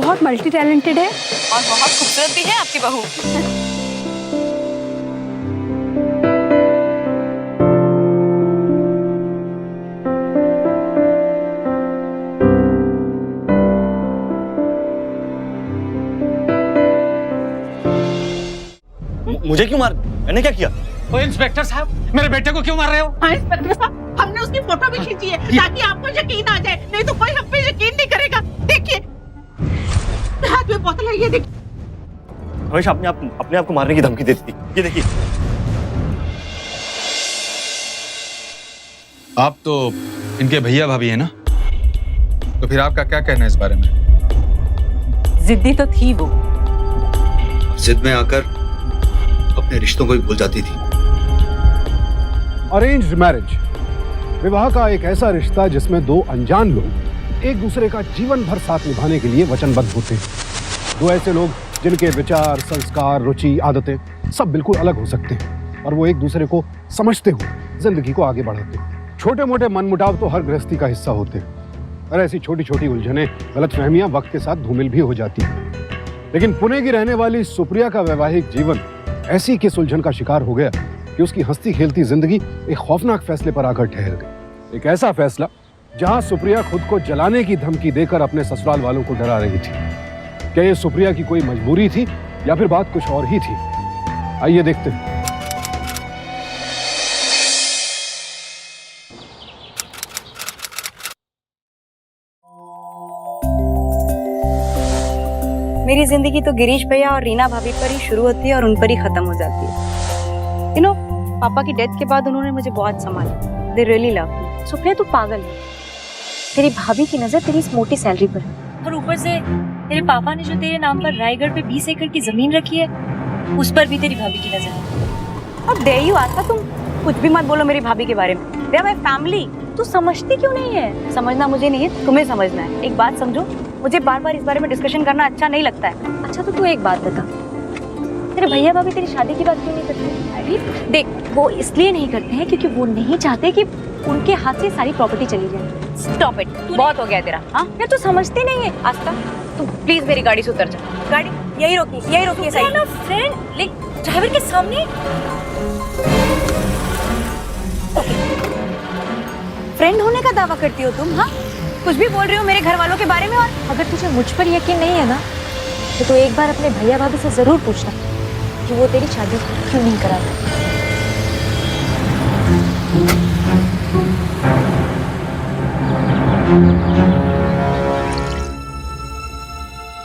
बहुत multi talented है और बहुत खूबसूरत भी है आपकी बहू। मुझे क्यों मार? मैंने क्या किया? ओ इंस्पेक्टर साहब, मेरे बेटे को क्यों मार रहे हो? हाँ इंस्पेक्टर साहब, हमने उसकी फोटो भी खींची है ताकि आपको यकीन आ जाए, नहीं तो कोई हम पे यकीन नहीं करेगा। देखिए हाथ में बोतल है, ये देखिए। हमेशा अपने आप को मारने की धमकी देती थी। ये देखिए। आप तो इनके भैया भाभी है ना, तो फिर आपका क्या कहना है इस बारे में? जिद्दी तो थी वो, जिद में आकर अपने रिश्तों को भी भूल जाती थी। अरेंज्ड मैरिज विवाह का एक ऐसा रिश्ता जिसमें दो अनजान लोग एक दूसरे का जीवन भर साथ निभाने के लिए वचनबद्ध होते हैं। दो ऐसे लोग जिनके विचार, संस्कार, रुचि, आदतें सब बिल्कुल अलग हो सकते हैं और वो एक दूसरे को समझते हुए जिंदगी को आगे बढ़ाते हैं। छोटे मोटे मनमुटाव तो हर गृहस्थी का हिस्सा होते हैं और ऐसी छोटी छोटी उलझनें, गलतफहमियां वक्त के साथ धूमिल भी हो जाती हैं। लेकिन पुणे की रहने वाली सुप्रिया का वैवाहिक जीवन ऐसी किस उलझन का शिकार हो गया कि उसकी हंसती खेलती जिंदगी एक खौफनाक फैसले पर आकर ठहर गई। एक ऐसा फैसला जहां सुप्रिया खुद को जलाने की धमकी देकर अपने ससुराल वालों को डरा रही थी। क्या ये सुप्रिया की कोई मजबूरी थी या फिर बात कुछ और ही थी? आइए देखते हैं। मेरी जिंदगी तो गिरीश भैया और रीना भाभी पर ही शुरू होती है और उन पर ही खत्म हो जाती है। पापा की डेथ के बाद उन्होंने मुझे बहुत संभाला। They really love me. Supriya तू पागल है, तेरी भाभी की नजर तेरी इस मोटी सैलरी पर है और ऊपर से तेरे पापा ने जो तेरे नाम पर रायगढ़ पे 20 एकड़ की जमीन रखी है, उस पर भी तेरी भाभी की नजर है। अब दे यू आस्था, तुम कुछ भी मत बोलो मेरी भाभी के बारे में। They are my family. तू समझती क्यों नहीं है? समझना मुझे नहीं है, तुम्हें समझना है। एक बात समझो, मुझे बार बार इस बारे में डिस्कशन करना अच्छा नहीं लगता है। अच्छा तो तू एक बात बता, तेरे भैया भाभी तेरी शादी की बात क्यों नहीं करते? अरे देख, वो इसलिए नहीं करते हैं क्योंकि वो नहीं चाहते कि उनके हाथ से सारी प्रॉपर्टी चली जाए। स्टॉप इट, बहुत हो गया तेरा। हाँ यार तू समझती नहीं है। आस्था, तू प्लीज मेरी गाड़ी से उतर जा। गाड़ी यही रोकी सही। फ्रेंड ले ड्राइवर के सामने। फ्रेंड होने का दावा करती हो तुम? हाँ, कुछ भी बोल रही हो मेरे घर वालों के बारे में। और अगर तुझे मुझ पर यकीन नहीं है ना, तो तू एक बार अपने भैया भाभी से जरूर पूछना कि वो तेरी शादी क्यों नहीं कराते।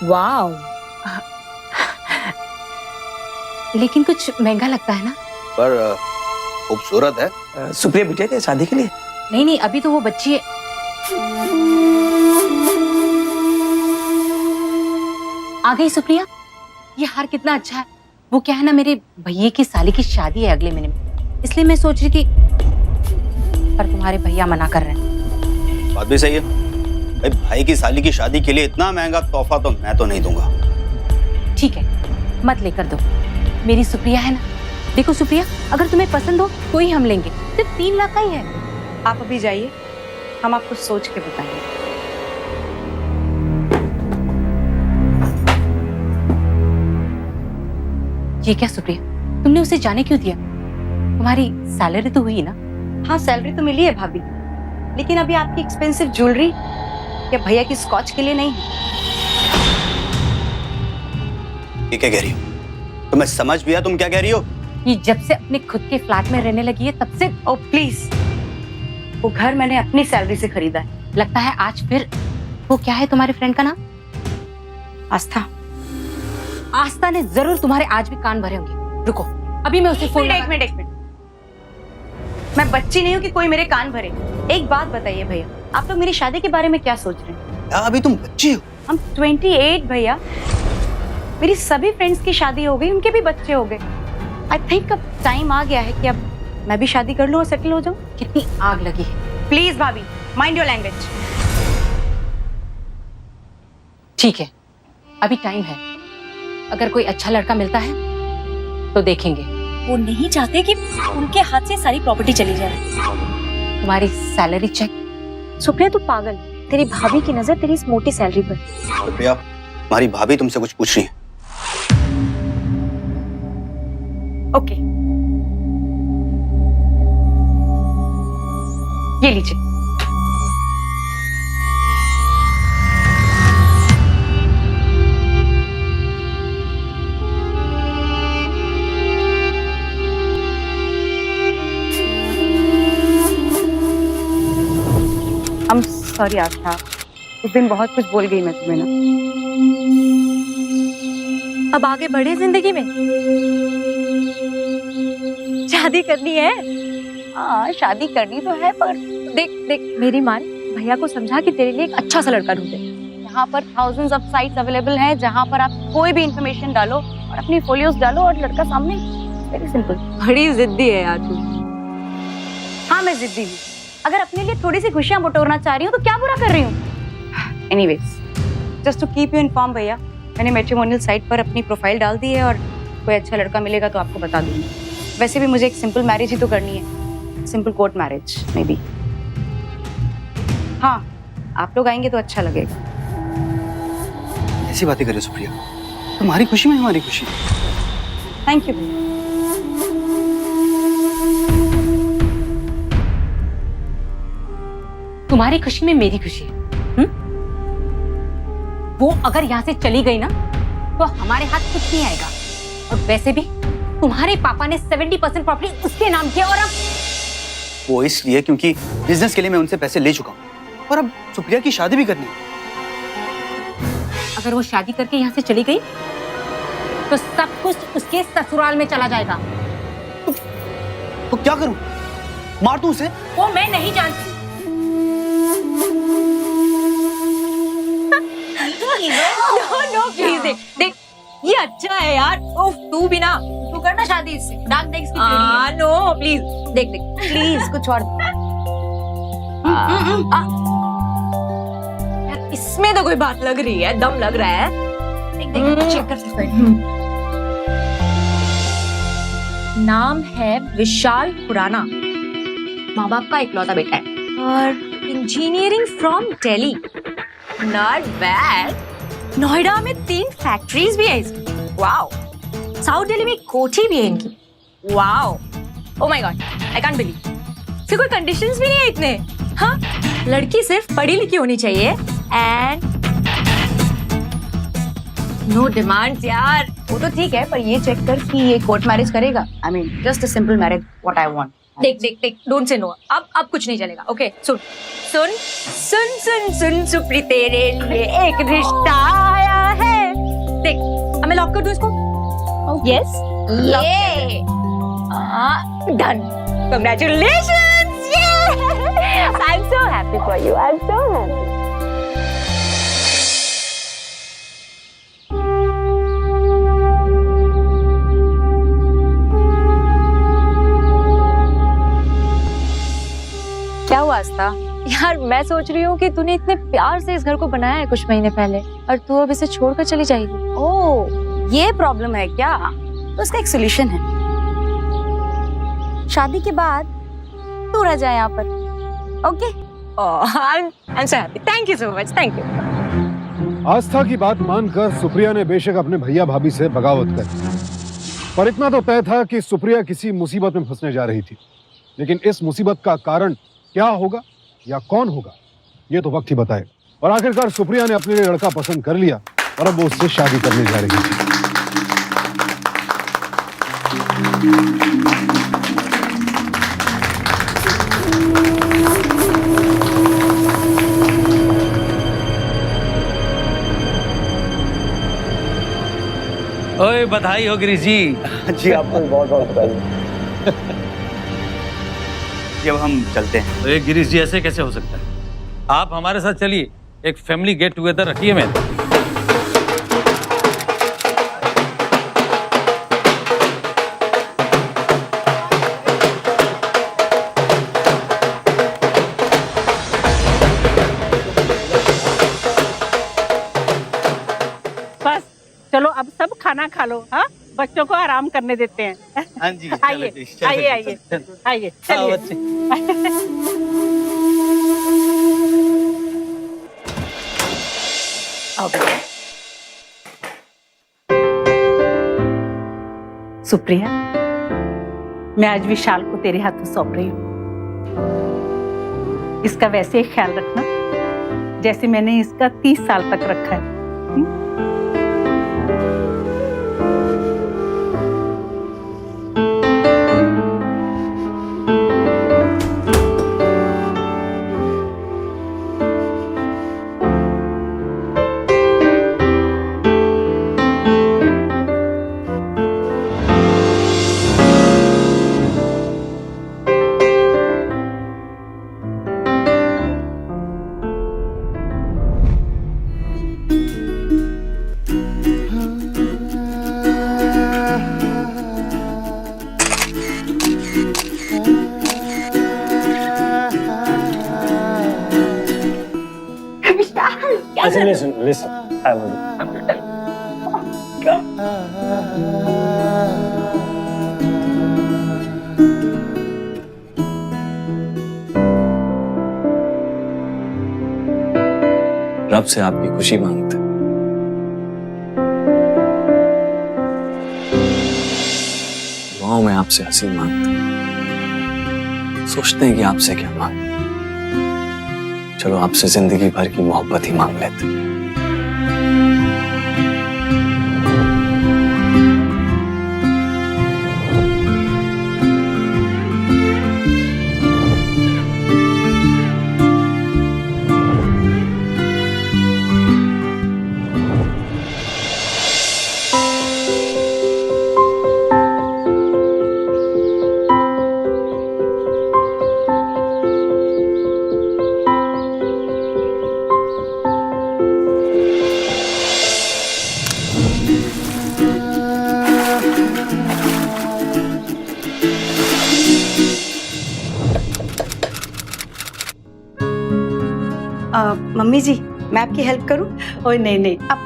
वाओ, लेकिन कुछ महंगा लगता है ना? पर खूबसूरत है। सुप्रिया बिटिया के शादी के लिए? नहीं, अभी तो वो बच्ची है। आ गई सुप्रिया। ये हार कितना अच्छा है। वो क्या है ना, मेरे भैया की साली की शादी है अगले महीने में, इसलिए मैं सोच रही थी, पर तुम्हारे भैया मना कर रहे हैं। बात भी सही है भाई, भाई की साली की शादी के लिए इतना महंगा तोहफा तो मैं तो नहीं दूंगा। ठीक है, मत लेकर दो। मेरी सुप्रिया है ना, देखो सुप्रिया, अगर तुम्हें पसंद हो तो ही हम लेंगे। सिर्फ 3 लाख का ही है। आप अभी जाइए, हम आपको सोच के बताएंगे। ये क्या सुप्रिया, तुमने उसे जाने क्यों दिया? तुम्हारी सैलरी तो हुई ना? हाँ, सैलरी तो मिली है भाभी, लेकिन अभी आपकी एक्सपेंसिव ज्वेलरी या भैया की स्कॉच के लिए नहीं है। ये क्या कह रही हो? तुम्हें समझ भी है तुम क्या कह रही हो? ये जब से अपने खुद के फ्लैट में रहने लगी है तब से। ओ प्लीज, वो घर मैंने अपनी सैलरी से खरीदा है। लगता है आज फिर। वो क्या है तुम्हारे फ्रेंड का नाम? आस्था। आस्था ने जरूर तुम्हारे आज भी कान भरे होंगे। रुको, अभी मैं उसे फोन। एक मिनट। मैं बच्ची नहीं हूँ कि कोई मेरे कान भरे। एक बात बताइए भैया, आप लोग मेरी शादी के बारे में क्या सोच रहे हैं? क्या अभी तुम बच्ची हो? हम 28 भैया। मेरी सभी फ्रेंड्स की शादी हो गई, उनके भी बच्चे हो गए। आई थिंक अब टाइम आ गया है कि अब मैं भी शादी कर लूं और सेटल हो जाऊं। कितनी आग लगी है। प्लीज भाभी, माइंड योर लैंग्वेज। ठीक है, अभी टाइम है। अगर कोई अच्छा लड़का मिलता है तो देखेंगे। वो नहीं चाहते कि उनके हाथ से सारी प्रॉपर्टी चली जाए। तुम्हारी सैलरी चेक। सुप्रिया तू पागल है, तेरी भाभी की नजर तेरी इस मोटी सैलरी पर। सुप्रिया, तुम्हारी भाभी तुमसे कुछ पूछ रही है। ओके, ये लीजिए। I'm sorry आस्था, उस दिन बहुत कुछ बोल गई मैं तुम्हें ना। अब आगे बढ़े जिंदगी में, शादी करनी है। हाँ, शादी करनी तो है, पर देख देख मेरी मान, भैया को समझा कि तेरे लिए एक अच्छा सा लड़का ढूंढे। यहाँ पर thousands of sites अवेलेबल हैं जहाँ पर आप कोई भी इंफॉर्मेशन डालो और अपनी फोलियोस डालो और लड़का सामने। Very simple. बड़ी जिद्दी है यार तू। हाँ, मैं जिद्दी हूँ। अगर अपने लिए थोड़ी सी खुशियां बटोरना चाह रही हूँ तो क्या बुरा कर रही हूँ। Anyways, just to keep you inform भैया, मैंने मैट्रिमोनियल साइट पर अपनी प्रोफाइल डाल दी है और कोई अच्छा लड़का मिलेगा तो आपको बता दूंगी। वैसे भी मुझे एक सिंपल मैरिज ही तो करनी है, simple court marriage may be. हाँ, आप लोग आएंगे तो अच्छा लगेगा। ऐसी बातें करे सुप्रिया, तुम्हारी खुशी में हमारी खुशी। थैंक यू भैया। तुम्हारी खुशी में मेरी खुशी है। वो अगर यहाँ से चली गई ना तो हमारे हाथ कुछ नहीं आएगा। और वैसे भी तुम्हारे पापा ने 70% प्रॉपर्टी उसके नाम किया और अब वो इसलिए क्योंकि बिजनेस के लिए मैं उनसे पैसे ले चुका हूँ और अब सुप्रिया की शादी भी करनी है। अगर वो शादी करके यहाँ से चली गई तो सब कुछ उसके ससुराल में चला जाएगा। तो क्या करूं? मार दूं उसे? वो मैं नहीं जानती। नो प्लीज, देख देख ये अच्छा है यार। ओफ, तू भी ना, तू करना शादी इससे, दाग देख इसकी। नो प्लीज, देख देख प्लीज कुछ और। यार इसमें तो कोई बात लग रही है, दम लग रहा है। देख देख, चेक कर सकते। नाम है विशाल खुराना, माँ बाप का इकलौता बेटा है और engineering from Delhi. Not bad. Noida में 3 फैक्ट्रीज भी है इसकी। वाओ। साउथ दिल्ली में कोठी भी है इनकी। Wow. Oh my God, I can't believe. फिर कोई कंडीशंस भी नहीं है इतने। हाँ, लड़की सिर्फ पढ़ी लिखी होनी चाहिए एंड नो डिमांड्स। यार वो तो ठीक है, पर ये चेक कर कि ये कोर्ट मैरिज करेगा। I mean just a simple marriage, what I want. देख देख देख, डोंट से नो। अब कुछ नहीं चलेगा। ओके, सुन सुन सुन सुन सुन सुप्री, तेरे लिए एक रिश्ता आया है। देख, अब मैं लॉक कर दूं इसको। यस, ये done. Congratulations. I am so happy for you. I am so happy. क्या हुआ आस्था? यार मैं सोच रही हूँ कि तूने इतने प्यार से इस घर को बनाया है कुछ महीने पहले, और तू अब इसे छोड़कर चली जाएगी। ओह, ये प्रॉब्लम है क्या? तो इसका एक सोल्यूशन है। शादी के बाद तू रह जाए यहाँ पर। Okay? I am so happy. Thank you so much. Thank you. आस्था की बात मानकर सुप्रिया ने बेशक अपने भैया भाभी से बगावत कर दी, पर इतना तो तय था कि सुप्रिया किसी मुसीबत में फंसने जा रही थी। लेकिन इस मुसीबत का कारण क्या होगा या कौन होगा, ये तो वक्त ही बताएगा। और आखिरकार सुप्रिया ने अपने लिए लड़का पसंद कर लिया और अब वो उससे शादी करने जा रही थी। ओए, बधाई हो गिरीश जी। जी आपको बहुत बहुत बधाई। जब हम चलते हैं। तो ये गिरीश जी ऐसे कैसे हो सकता है? आप हमारे साथ चलिए, एक फैमिली गेट टुगेदर रखिए। मैं बस चलो, अब सब खाना खा लो। हाँ, बच्चों को आराम करने देते हैं। हाँ जी, आइए आइए आइए आइए, चलिए। सुप्रिया, मैं आज विशाल को तेरे हाथों सौंप रही हूँ। इसका वैसे ही ख्याल रखना जैसे मैंने इसका 30 साल तक रखा है। Listen. I will. रब से आपकी खुशी मांगते, दुआओं में आपसे हंसी मांगते, सोचते हैं कि आपसे क्या मांगे। चलो आपसे जिंदगी भर की मोहब्बत ही मांग लेते। मम्मी जी, मैं आपकी हेल्प करूं? ओए नहीं, अब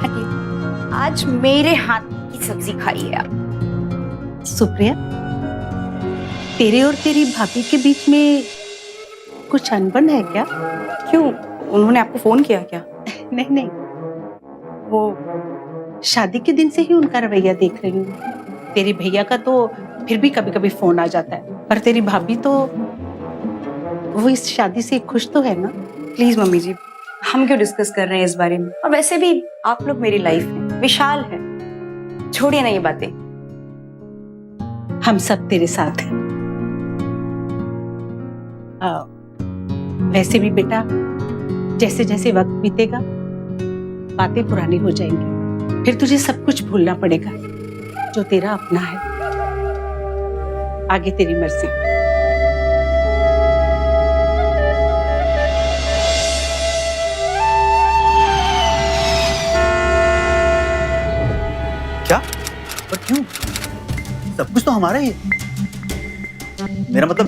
हटिए। आज मेरे हाथ की सब्जी खाइए आप। सुप्रिया, तेरे और तेरी भाभी के बीच में कुछ अनबन है क्या? क्यों, उन्होंने आपको फोन किया क्या? नहीं, वो शादी के दिन से ही उनका रवैया देख रही हूँ। तेरी भैया का तो फिर भी कभी कभी फोन आ जाता है, पर तेरी भाभी तो वो इस शादी से खुश तो है ना? प्लीज मम्मी जी, हम क्यों डिस्कस कर रहे हैं इस बारे में? और वैसे भी आप लोग मेरी लाइफ में, विशाल है, छोड़िए ना ये बातें। हम सब तेरे साथ हैं। वैसे भी बेटा, जैसे जैसे वक्त बीतेगा बातें पुरानी हो जाएंगी, फिर तुझे सब कुछ भूलना पड़ेगा जो तेरा अपना है। आगे तेरी मर्जी। क्या? पर क्यों? सब कुछ तो हमारा ही है। मेरा मतलब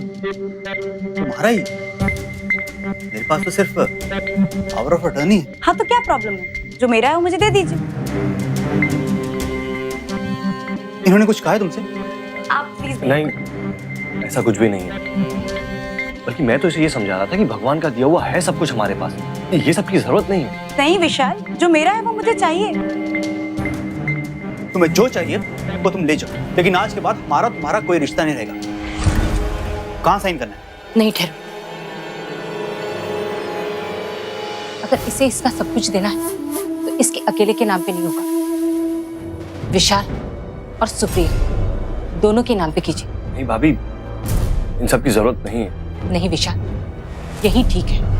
तुम्हारा ही। मेरे पास तो सिर्फ पावर ऑफ अटर्नी है। हाँ तो क्या प्रॉब्लम है? जो मेरा है वो मुझे दे दीजिए। इन्होंने कुछ कहा है तुमसे? आप प्लीज नहीं, ऐसा कुछ भी नहीं है। बल्कि मैं तो इसे ये समझा रहा था कि भगवान का दिया हुआ है सब कुछ हमारे पास, ये सब की जरूरत नहीं है। नहीं विशाल, जो मेरा है वो मुझे चाहिए। तुम्हें जो चाहिए वो तुम ले जाओ, लेकिन आज के बाद हमारा तुम्हारा कोई रिश्ता नहीं रहेगा। कहाँ साइन करना है? नहीं ठहरो, अगर इसे इसका सब कुछ देना है तो इसके अकेले के नाम पे नहीं होगा, विशाल और सुप्रिया दोनों के नाम पे कीजिए। नहीं भाभी, इन सब की जरूरत नहीं है। नहीं विशाल, यही ठीक है।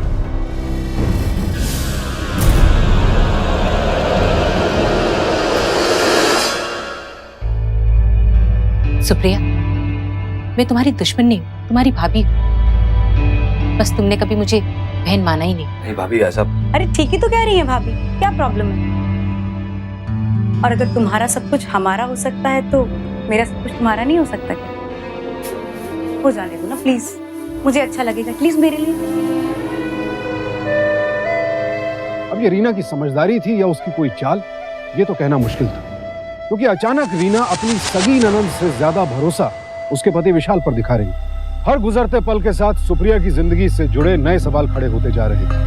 सुप्रिया, मैं तुम्हारी दुश्मन नहीं हूँ, तुम्हारी भाभी हूँ। बस तुमने कभी मुझे बहन माना ही नहीं। नहीं भाभी, ऐसा। अरे ठीक ही तो कह रही है भाभी, क्या प्रॉब्लम है? और अगर तुम्हारा सब कुछ हमारा हो सकता है तो मेरा सब कुछ तुम्हारा नहीं हो सकता क्या? हो जाने दो ना प्लीज, मुझे अच्छा लगेगा, प्लीज मेरे लिए। अब ये रीना की समझदारी थी या उसकी कोई चाल, ये तो कहना मुश्किल था, क्योंकि अचानक रीना अपनी सगी ननंद से ज्यादा भरोसा उसके पति विशाल पर दिखा रही। हर गुजरते पल के साथ सुप्रिया की जिंदगी से जुड़े नए सवाल खड़े होते जा रहे थे।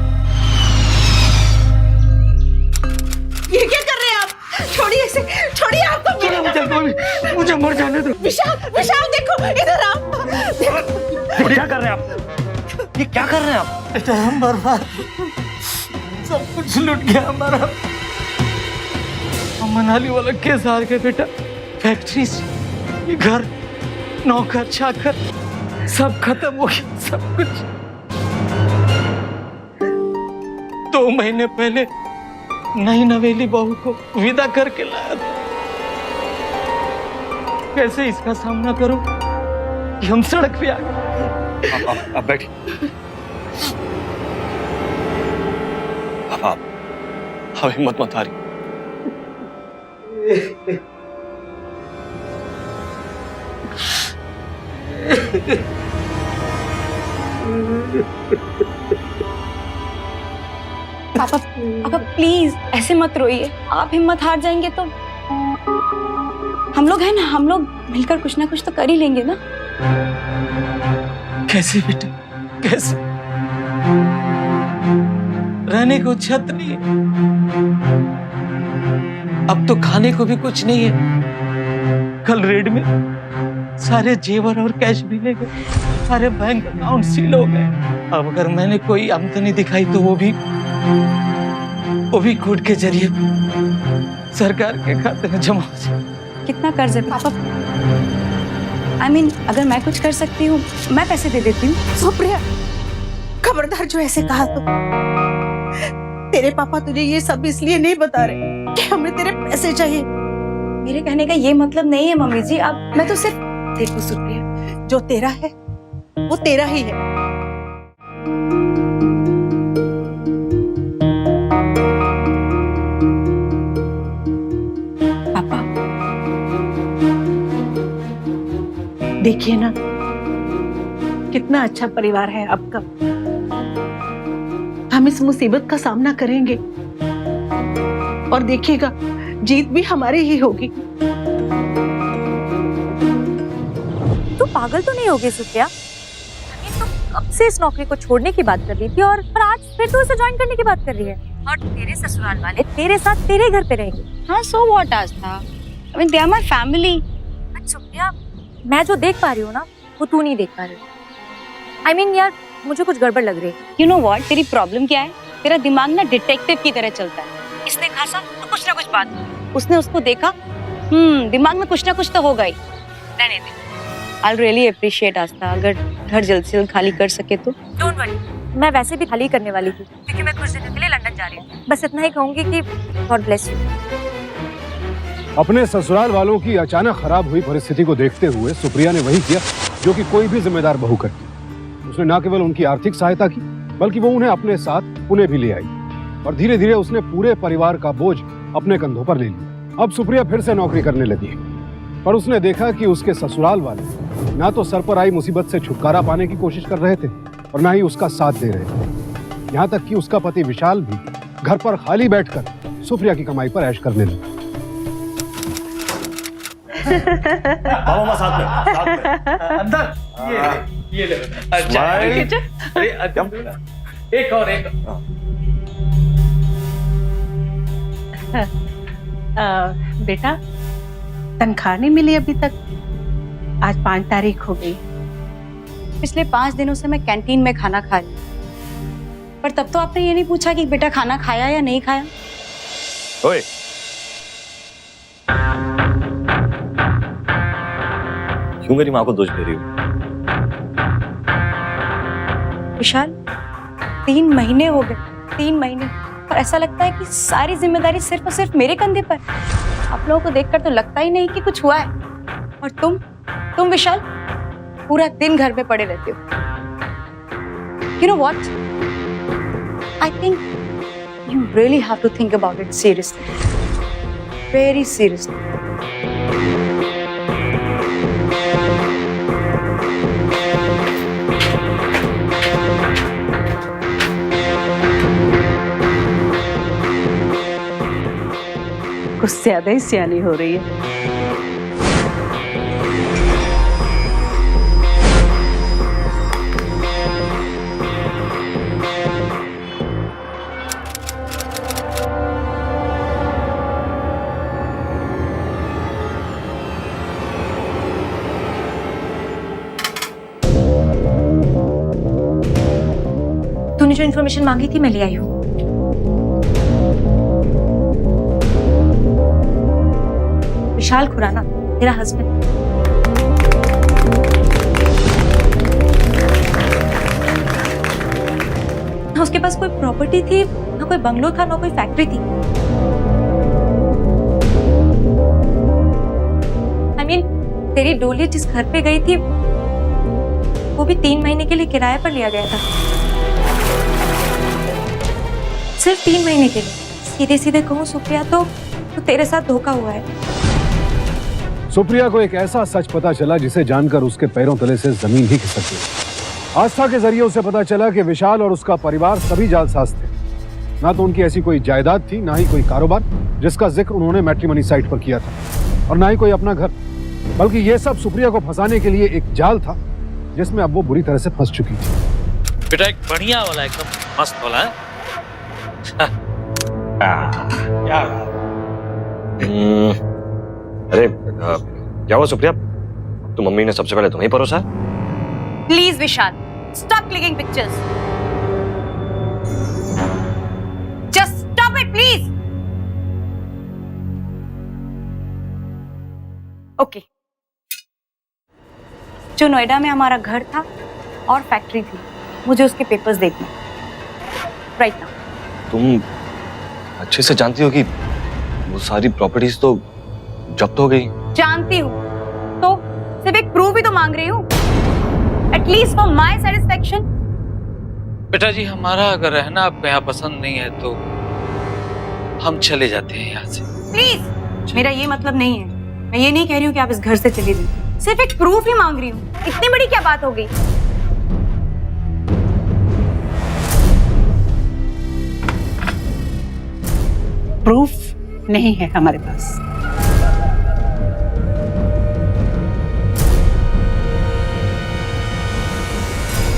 ये क्या कर रहे हैं आप? छोड़िए इसे, छोड़िए। आपको मुझे मुझे मर जाने दो। विशाल विशाल देखो इधर आओ। ये क्या कर रहे हैं आप? ये क्या कर रहे हैं आप? बेटा हम बर्बाद, सब कुछ लुट गया हमारा। हम मनाली वाला केस हार गए बेटा। फैक्ट्री से ये घर, नौकर चाकर सब खत्म हो गया, सब कुछ। 2 महीने पहले नई नवेली बहू को विदा करके लाया था। कैसे इसका सामना करूं कि हम सड़क पे आ गए। आप बैठिए। आप हिम्मत मत हारिए। पापा पापा प्लीज ऐसे मत रोइए। आप हिम्मत हार जाएंगे तो हम लोग हैं ना, हम लोग मिलकर कुछ ना कुछ तो कर ही लेंगे ना। कैसे बेटा, कैसे? रहने को छत नहीं है, अब तो खाने को भी कुछ नहीं है। कल रेड में सारे जेवर और कैश भी ले गए, सारे बैंक अकाउंट सील हो गए। अब अगर मैंने कोई आमदनी दिखाई तो वो भी कोर्ट के जरिए सरकार के खाते में जमा हो जाए। कितना कर्ज है पापा? I mean, अगर मैं कुछ कर सकती हूँ मैं पैसे दे देती हूँ। सुप्रिया खबरदार जो ऐसे कहा तो। तेरे पापा तुझे ये सब इसलिए नहीं बता रहे कि हमें तेरे पैसे चाहिए। मेरे कहने का ये मतलब नहीं है मम्मी जी। अब मैं तो सिर्फ देखो सुप्रिया, जो तेरा है वो तेरा ही है। पापा देखिए ना कितना अच्छा परिवार है आपका। हम इस मुसीबत का सामना करेंगे और देखिएगा जीत भी हमारी ही होगी। तू पागल तो नहीं होगी सुप्रिया? तो कब से इस नौकरी को छोड़ने की बात कर रही थी और आज फिर तू इसे ज्वाइन करने की बात कर रही है। और तेरे ससुराल वाले तेरे साथ तेरे घर पे रहेंगे। हाँ so what Aastha, I mean, they are my family। Supriya मैं जो देख पा रही हूँ ना वो तू नहीं देख पा रही। I mean, यार मुझे कुछ गड़बड़ लग रही है। You know what? तेरी प्रॉब्लम क्या है? तेरा दिमाग ना डिटेक्टिव की तरह चलता है। इसने घासा तो कुछ ना कुछ बात, उसने उसको देखा, दिमाग में कुछ ना कुछ तो होगा ही। रहने दे। I'll really appreciate आस्था अगर घर जल्द से जल्द खाली कर सके तो। Don't worry, मैं वैसे भी खाली करने वाली थी क्योंकि मैं कुछ दिनों के लिए लंदन जा रही हूँ। बस इतना ही कहूंगी कि God bless you। अपने ससुराल वालों की अचानक खराब हुई परिस्थिति को देखते हुए सुप्रिया ने वही किया जो कि कोई भी जिम्मेदार बहू करती। उसने न केवल उनकी आर्थिक सहायता की बल्कि वो उन्हें अपने साथ पुणे भी ले आई और धीरे धीरे उसने पूरे परिवार का बोझ अपने कंधों पर ले लिया। अब सुप्रिया फिर से नौकरी करने लगी है, पर उसने देखा कि उसके ससुराल वाले ना तो सर पर आई मुसीबत से छुटकारा पाने की कोशिश कर रहे थे और ना ही उसका साथ दे रहे थे। यहाँ तक कि उसका पति विशाल भी घर पर खाली बैठकर सुप्रिया की कमाई पर ऐश करने लगा। मामा साथ में अंदर ये ले अच्छा अरे एक और बेटा तनख्वाह नहीं मिली अभी तक? आज 5 तारीख हो गई। पिछले 5 दिनों से मैं कैंटीन में खाना खा रही हूँ, पर तब तो आपने ये नहीं पूछा कि बेटा खाना खाया या नहीं खाया। ओए क्यों मेरी माँ को दोष दे रही हो? विशाल 3 महीने हो गए, 3 महीने, और ऐसा लगता है कि सारी जिम्मेदारी सिर्फ और सिर्फ मेरे कंधे पर। आप लोगों को देखकर तो लगता ही नहीं कि कुछ हुआ है। और तुम विशाल पूरा दिन घर में पड़े रहते हो। You know what? I think you really have to think about it seriously, very seriously. कुछ ज्यादा ही सियानी हो रही है। जो इन्फॉर्मेशन मांगी थी मैं ले आई हूँ। विशाल खुराना तेरा हस्बैंड। ना उसके पास कोई प्रॉपर्टी थी, ना कोई बंगलो था, ना कोई फैक्ट्री थी। I mean, तेरी डोली जिस घर पे गई थी वो भी 3 महीने के लिए किराए पर लिया गया था। सिर्फ 3 महीने के लिए। सीधे सीधे कहूँ सुप्रिया तो तेरे साथ धोखा हुआ है। सुप्रिया को एक ऐसा सच पता चला जिसे जानकर उसके पैरों तले से जमीन ही खिसक गई। आस्था के जरिए उसे पता चला कि विशाल और उसका परिवार सभी जालसाज थे। ना तो उनकी ऐसी कोई जायदाद थी, ना ही कोई कारोबार जिसका जिक्र उन्होंने मैट्रिमनी साइट पर किया था, और ना ही कोई अपना घर, बल्कि ये सब सुप्रिया को फंसाने के लिए एक जाल था जिसमें अब वो बुरी तरह से फंस चुकी थी। बेटा एक बढ़िया वाला, एकदम मस्त वाला है। क्या अरे क्या हुआ सुप्रिया, तो मम्मी ने सबसे पहले तुम्हें परोसा है? Please Vishal, stop clicking pictures. Just stop it please. Okay, जो नोएडा में हमारा घर था और फैक्ट्री थी, मुझे उसके पेपर्स देखने राइट नाउ। तुम अच्छे से जानती हो कि वो सारी प्रॉपर्टीज तो जब्त हो गई। जानती हूँ, तो सिर्फ एक प्रूफ ही तो मांग रही हूँ, एटलीस्ट फॉर माय सेटिस्फेक्शन। बेटा जी, हमारा अगर रहना आपको यहाँ पसंद नहीं है तो हम चले जाते हैं यहाँ से। प्लीज, मेरा ये मतलब नहीं है। मैं ये नहीं कह रही हूँ कि आप इस घर से चली जाइए, सिर्फ एक प्रूफ ही मांग रही हूँ। इतनी बड़ी क्या बात हो गई? प्रूफ नहीं है हमारे पास।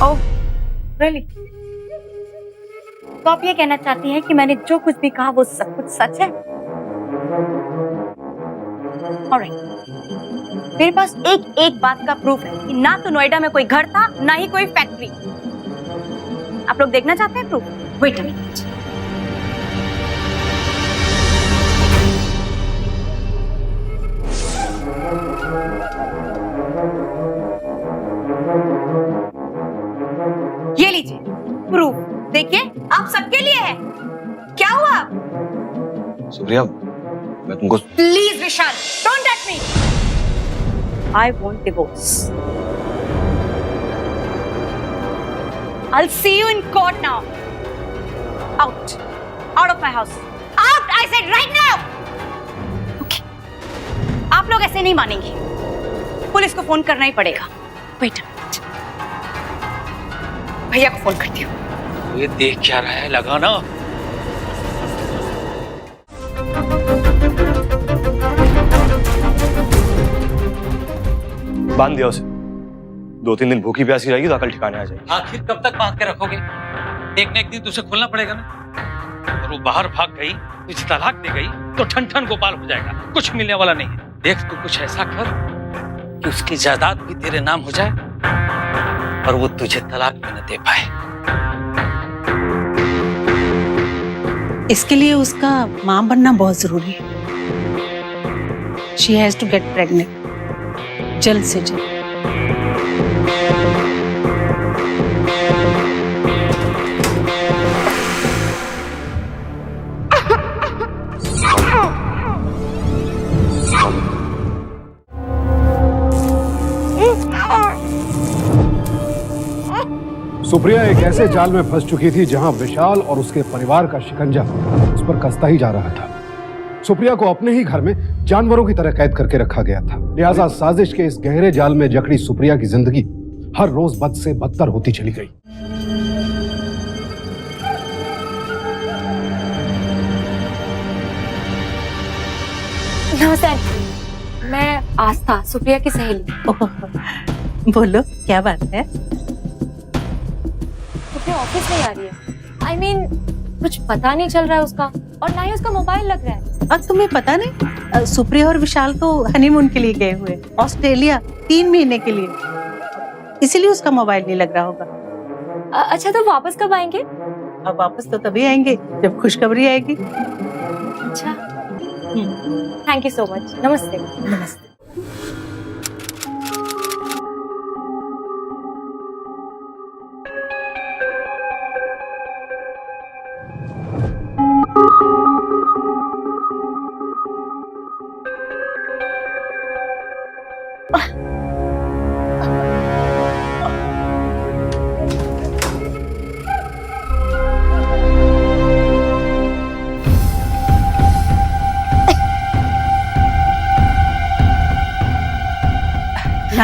Oh really? तो आप ये कहना चाहती हैं कि मैंने जो कुछ भी कहा वो सब कुछ सच है? ऑलराइट, मेरे पास एक बात का प्रूफ है कि ना तो नोएडा में कोई घर था, ना ही कोई फैक्ट्री। आप लोग देखना चाहते हैं प्रूफ? Wait a minute. ये लीजिए प्रूफ, देखिए आप सबके लिए है। क्या हुआ? सुप्रिया, मैं तुमको please Vishal, don't touch me. I want divorce. I'll see you in court now. Out. Out of my house. Out, I said right now. Okay. आप लोग ऐसे नहीं मानेंगे। पुलिस को फोन करना ही पड़ेगा। Wait a minute. भैया को फोन करती हूँ। ये देख क्या रहा है, लगाना। बांध दिया उसे। 2-3 दिन भूखी प्यासी रहेगी तो अकल ठिकाने आ जाएगी। आखिर कब तक बांध के रखोगे? एक न एक दिन तुझे खोलना पड़ेगा ना। और वो बाहर भाग गई, तुझे तलाक दे गई तो ठन ठन गोपाल हो जाएगा, कुछ मिलने वाला नहीं है। देख तू कुछ ऐसा कर कि उसकी जायदाद भी तेरे नाम हो जाए और वो तुझे तलाक भी न दे पाए। इसके लिए उसका मां बनना बहुत जरूरी है। She has to get pregnant. जल्द से जल्द। सुप्रिया एक ऐसे जाल में फंस चुकी थी जहां विशाल और उसके परिवार का शिकंजा उस पर कसता ही जा रहा था। सुप्रिया को अपने ही घर में जानवरों की तरह कैद करके रखा गया था। लिहाजा साजिश के इस गहरे जाल में जकड़ी सुप्रिया की जिंदगी हर रोज बद से बदतर होती चली गई। नमस्ते, मैं आस्था, सुप्रिया की सहेली। बोलो, क्या बात है? सुप्रिया ऑफिस नहीं आ रही है। I mean, कुछ पता नहीं चल रहा है उसका, और ना ही उसका मोबाइल लग रहा है। अब तुम्हें पता नहीं, सुप्रिया और विशाल तो हनीमून के लिए गए हुए ऑस्ट्रेलिया 3 महीने के लिए, इसीलिए उसका मोबाइल नहीं लग रहा होगा। अच्छा, तो वापस कब आएंगे? अब वापस तो तभी आएंगे जब खुशखबरी आएगी। अच्छा, थैंक यू सो मच। नमस्ते। नमस्ते।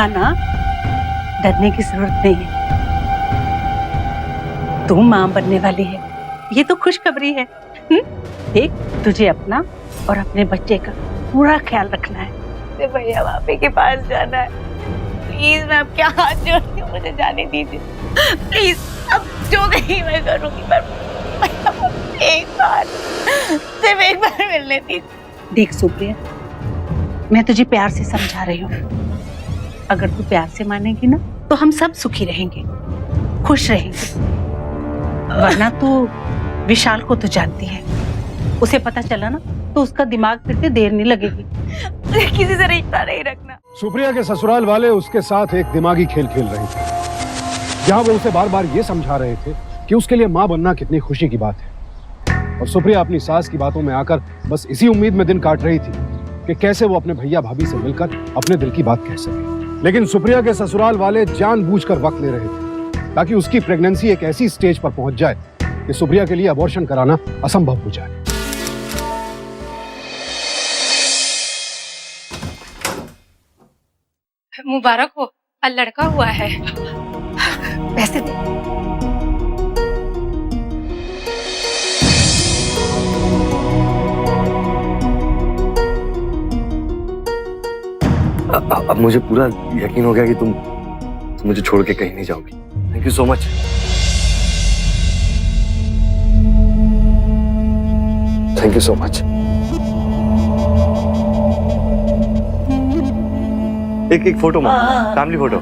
ना डरने की जरूरत नहीं है। तू मां बनने वाली है, ये तो खुशखबरी है। देख, तुझे अपना और अपने बच्चे का पूरा ख्याल रखना है। मुझे भैया भाभी के पास जाना है। प्लीज मैं आपके हाथ जोड़ती हूँ, मुझे जाने दीजिए प्लीज। अब जो कहीं मैं करूँगी, पर एक बार, सिर्फ एक बार मिलने दीजिए। देख सुप्रिया, मैं तुझे प्यार से समझा रही हूँ। अगर तू प्यार से मानेगी ना तो हम सब सुखी रहेंगे, खुश रहेंगे। वरना तू विशाल को तो जानती है, उसे पता चला ना तो उसका दिमाग फिरते देर नहीं लगेगी। किसी से रिश्ता नहीं रखना। सुप्रिया के ससुराल वाले उसके साथ एक दिमागी खेल खेल रहे थे, जहां वो उसे बार बार ये समझा रहे थे कि उसके लिए मां बनना कितनी खुशी की बात है। और सुप्रिया अपनी सास की बातों में आकर बस इसी उम्मीद में दिन काट रही थी कि कैसे वो अपने भैया भाभी से मिलकर अपने दिल की बात कह सके। लेकिन सुप्रिया के ससुराल वाले जानबूझकर वक्त ले रहे थे ताकि उसकी प्रेगनेंसी एक ऐसी स्टेज पर पहुंच जाए कि सुप्रिया के लिए अबॉर्शन कराना असंभव हो जाए। मुबारक हो, लड़का हुआ है। पैसे दे। अब मुझे पूरा यकीन हो गया कि तुम मुझे छोड़ के कहीं नहीं जाओगी। Thank you so much. Thank you so much. एक फोटो में, फैमिली फोटो।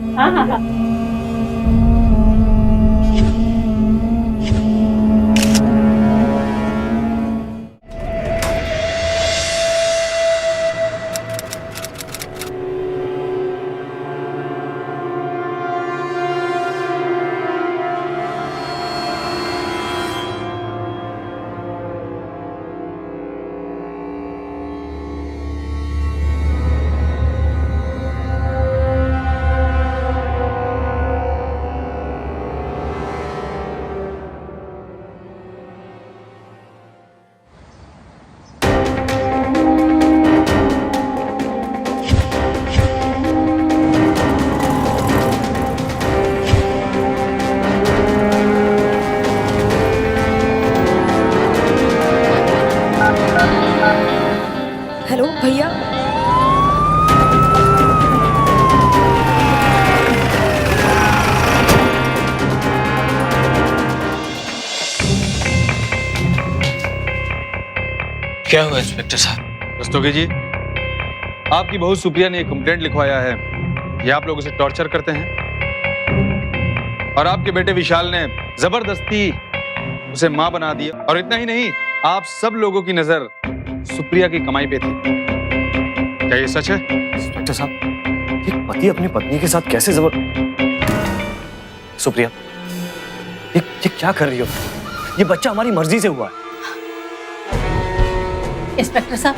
हेलो भैया। क्या हुआ इंस्पेक्टर साहब? रस्तोगी जी, आपकी बहू सुप्रिया ने एक कंप्लेंट लिखवाया है कि आप लोग उसे टॉर्चर करते हैं और आपके बेटे विशाल ने जबरदस्ती उसे मां बना दिया। और इतना ही नहीं, आप सब लोगों की नजर सुप्रिया की कमाई पे थी। क्या ये सच है? इंस्पेक्टर साहब, एक पति अपनी पत्नी के साथ कैसे सुप्रिया, ये क्या कर रही हो? ये बच्चा हमारी मर्जी से हुआ है। इंस्पेक्टर साहब,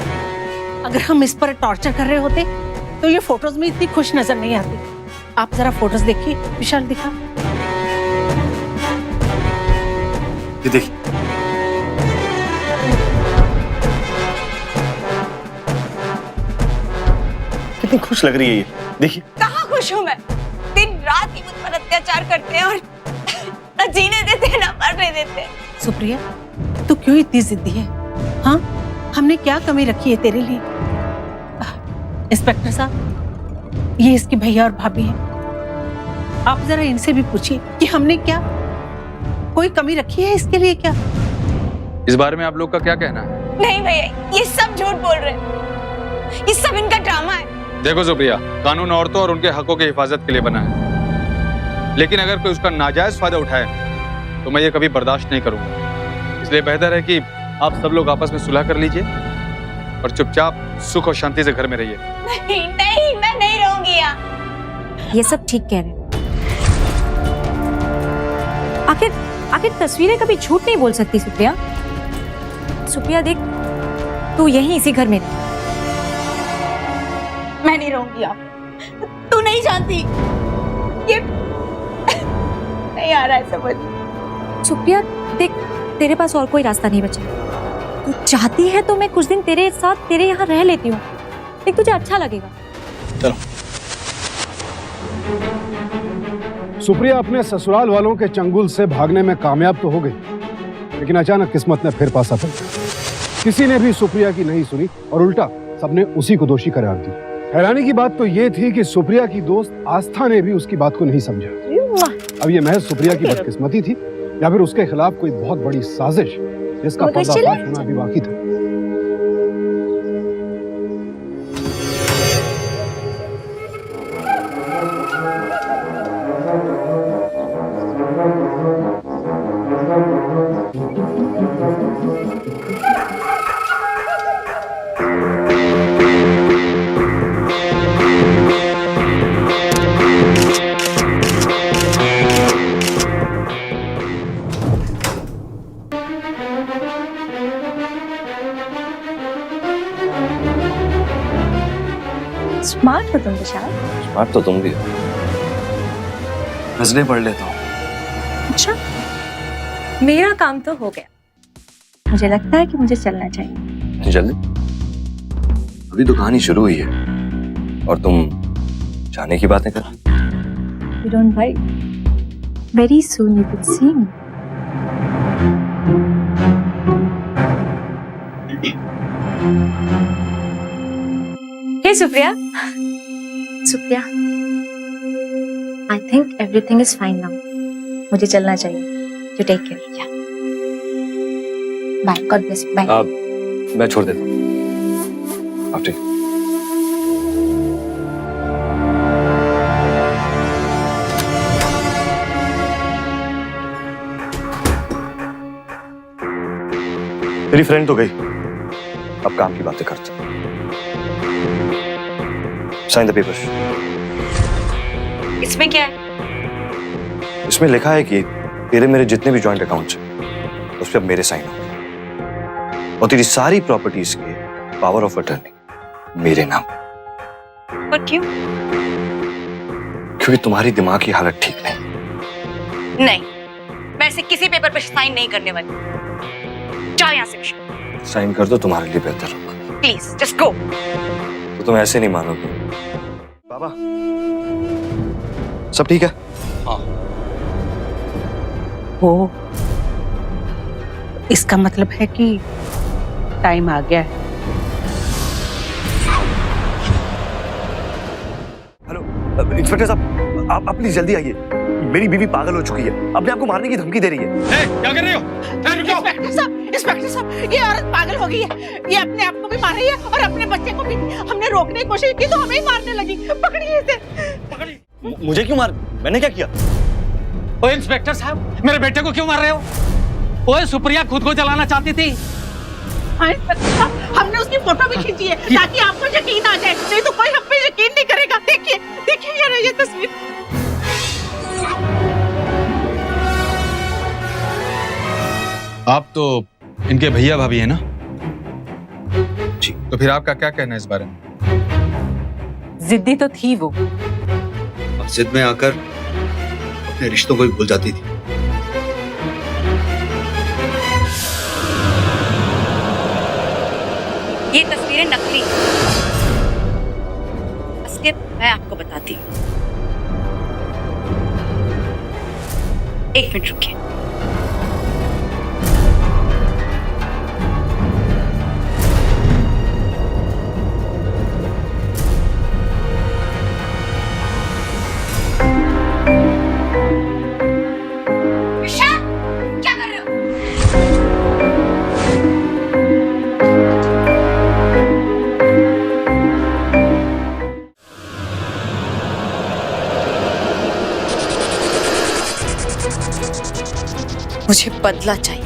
अगर हम इस पर टॉर्चर कर रहे होते तो ये फोटोज में इतनी खुश नजर नहीं आती। आप जरा फोटोज देखिए। विशाल दिखा। ये देखिए, कितनी खुश लग रही है ये। देखिए। कहाँ खुश हूँ मैं? दिन रात ही मुझ पर अत्याचार करते हैं और न जीने देते हैं, न मरने देते हैं। सुप्रिया, तू क्यों इतनी जिद्दी है? हाँ, हमने क्या कमी रखी है तेरे लिए? इंस्पेक्टर साहब, ये इसके भैया और भाभी हैं। आप जरा इनसे भी पूछिए कि हमने क्या कोई कमी रखी है इसके लिए क्या? इस बारे में आप लोग का क्या कहना है? नहीं भैया, ये सब झूठ बोल रहे हैं। ये सब इनका ड्रामा है। देखो सुप्रिया, कानून औरतों और उनके हकों की हिफाजत के लिए बना है, लेकिन अगर कोई उसका नाजायज फायदा उठाए तो मैं ये कभी बर्दाश्त नहीं करूंगा। इसलिए बेहतर है कि आप सब लोग आपस में सुलह कर लीजिए और चुपचाप सुख और शांति से घर में रहिए। नहीं नहीं, मैं नहीं रहूंगी यहाँ। ये सब ठीक कह रहे हैं। आखिर तस्वीरें कभी झूठ नहीं बोल सकती सुप्रिया। सुप्रिया देख, तू यहीं इसी घर में रह। मैं नहीं रहूंगी यहाँ। तू नहीं जानती ये नहीं आ रहा है समझ। सुप्रिया देख, तेरे पास और कोई रास्ता नहीं बचा। तू चाहती है तो मैं कुछ दिन तेरे साथ तेरे यहाँ रह लेती हूँ। देख, तुझे अच्छा लगेगा। चलो। सुप्रिया अपने ससुराल वालों के चंगुल से भागने में कामयाब तो हो गई, लेकिन अचानक किस्मत ने फिर पासा पलटा। किसी ने भी सुप्रिया की नहीं सुनी और उल्टा सबने उसी को दोषी करार दी। हैरानी की बात तो ये थी कि सुप्रिया की दोस्त आस्था ने भी उसकी बात को नहीं समझा। अब ये महज सुप्रिया की बदकिस्मती थी या फिर उसके खिलाफ कोई बहुत बड़ी साजिश जिसका पर्दाफाश होना अभी बाकी था। स्मार्ट हो तुम विशाल। स्मार्ट तो तुम भी हो। गजलें पढ़ लेता हूँ। अच्छा, मेरा काम तो हो गया। मुझे लगता है कि मुझे चलना चाहिए। जल्दी? अभी तो कहानी शुरू हुई है और तुम जाने की बातें कर रही हो। You don't worry. Very soon you will see me. Hey Supriya. Supriya. I think everything is fine now. मुझे चलना चाहिए. You take care. Yeah. Bye. God bless you. Bye. मैं छोड़ देता हूँ। आप ठीक। तेरी फ्रेंड तो गई, अब काम की बातें करते। Sign the papers. इसमें क्या है? इसमें लिखा है कि तेरे मेरे जितने भी जॉइंट अकाउंट्स हैं उस पर अब मेरे साइन होंगे और तेरी सारी प्रॉपर्टीज के पावर ऑफ अटर्नी मेरे नाम। पर क्यों? क्योंकि तुम्हारी दिमाग की हालत ठीक नहीं। नहीं, मैं ऐसे किसी पेपर पर साइन नहीं करने वाली। जाओ यहाँ से। साइन कर दो, तुम्हारे लिए बेहतर होगा। Please just go. तो तुम ऐसे नहीं मानोगे। बाबा, सब ठीक है? हाँ। वो इसका मतलब है कि टाइम आ गया है। हेलो इंस्पेक्टर साहब, आप प्लीज जल्दी आइए। मेरी बीवी पागल हो चुकी है, अपने आप को मारने की धमकी दे रही है। क्या कर रहे हो? इंस्पेक्टर साहब, ये औरत पागल हो गई है। ये अपने आप को भी मार रही है और अपने बच्चे को भी। हमने रोकने की कोशिश की तो हमें ही मारने लगी। पकड़िए इसे। पकड़िए। मुझे क्यों मार? मैंने क्या किया? ओ इंस्पेक्टर साहब, मेरे बेटे को क्यों मार रहे हो? ओए, सुप्रिया खुद को जलाना चाहती थी। हाँ इंस्पेक्टर साहब, हमने उसकी फोटो भी खींची है ताकि आपको यकीन आ जाए, नहीं तो कोई हम पे यकीन नहीं करेगा। देखिए देखिए ये तस्वीर। आप तो इनके भैया भाभी है ना? जी। तो फिर आपका क्या कहना है इस बारे में? जिद्दी तो थी वो। अब जिद में आकर अपने रिश्तों को भी भूल जाती थी। ये तस्वीरें नकली हैं। असलियत मैं आपको बताती हूँ। एक मिनट रुकिए। मुझे बदला चाहिए।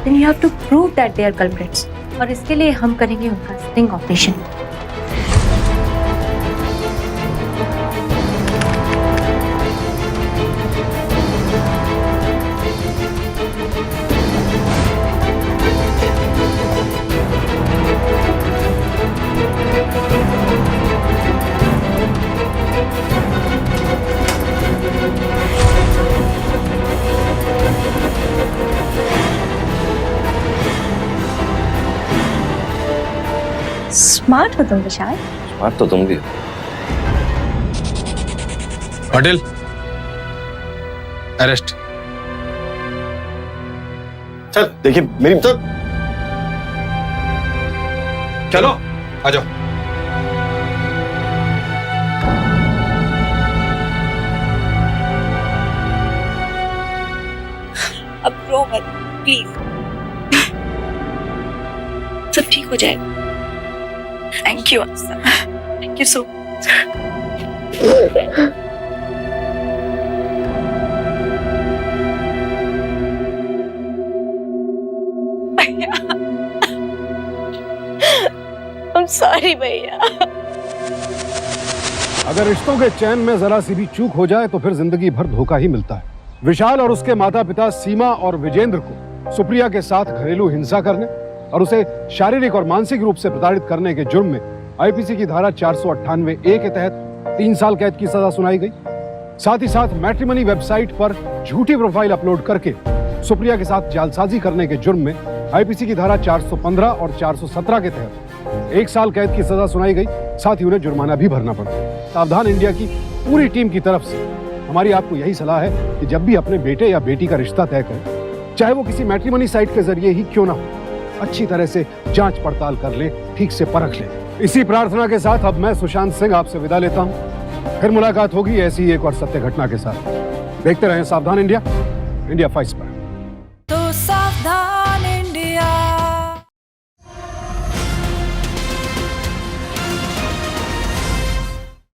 then you have to prove that they are culprits. और इसके लिए हम करेंगे उनका स्टिंग ऑपरेशन। स्मार्ट हो तुम विशाल। स्मार्ट तो तुम भी हो। पाटिल, अरेस्ट। चल देखिए मेरी तो चलो आ जाओ। अब रो मत प्लीज, सब ठीक हो जाएगा। Thank you अंसा, thank you so much. I'm sorry भैया। अगर रिश्तों के चैन में जरा सी भी चूक हो जाए तो फिर जिंदगी भर धोखा ही मिलता है। विशाल और उसके माता पिता सीमा और विजेंद्र को सुप्रिया के साथ घरेलू हिंसा करने और उसे शारीरिक और मानसिक रूप से प्रताड़ित करने के जुर्म में आईपीसी की धारा 498A के तहत 3 साल कैद की सजा सुनाई गई। साथ ही साथ मैट्रिमनी वेबसाइट पर झूठी प्रोफाइल अपलोड करके सुप्रिया के साथ जालसाजी करने के जुर्म में आईपीसी की धारा 415 और 417 के तहत 1 साल कैद की सजा सुनाई गई। साथ ही उन्हें जुर्माना भी भरना पड़ा। सावधान इंडिया की पूरी टीम की तरफ से हमारी आपको यही सलाह है कि जब भी अपने बेटे या बेटी का रिश्ता तय करें, चाहे वो किसी मैट्रिमनी साइट के जरिए ही क्यों ना हो, अच्छी तरह से जांच पड़ताल कर ले, ठीक से परख ले। इसी प्रार्थना के साथ अब मैं सुशांत सिंह आपसे विदा लेता हूं। फिर मुलाकात होगी ऐसी एक और सत्य घटना के साथ। देखते रहें सावधान इंडिया, इंडिया 5 पर। तो सावधान